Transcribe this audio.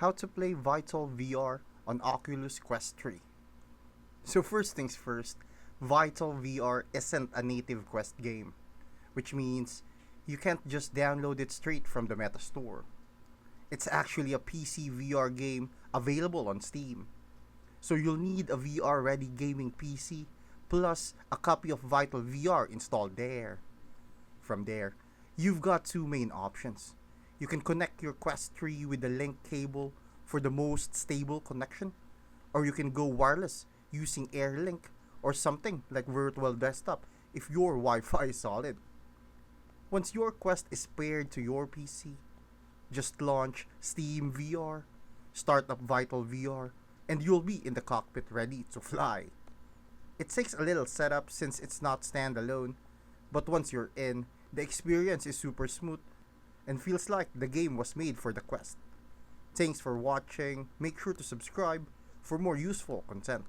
how to play VTOL VR on Oculus Quest 3. So first things first, VTOL VR isn't a native Quest game, which means you can't just download it straight from the Meta Store. It's actually a PC VR game available on Steam. So you'll need a VR ready gaming PC plus a copy of VTOL VR installed there. From there, you've got two main options. You can connect your Quest 3 with the link cable for the most stable connection, or you can go wireless using AirLink or something like Virtual Desktop if your Wi-Fi is solid. Once your Quest is paired to your PC, just launch Steam VR, start up VTOL VR, and you'll be in the cockpit ready to fly. It takes a little setup since it's not standalone, but once you're in, the experience is super smooth and feels like the game was made for the Quest. Thanks for watching. Make sure to subscribe for more useful content.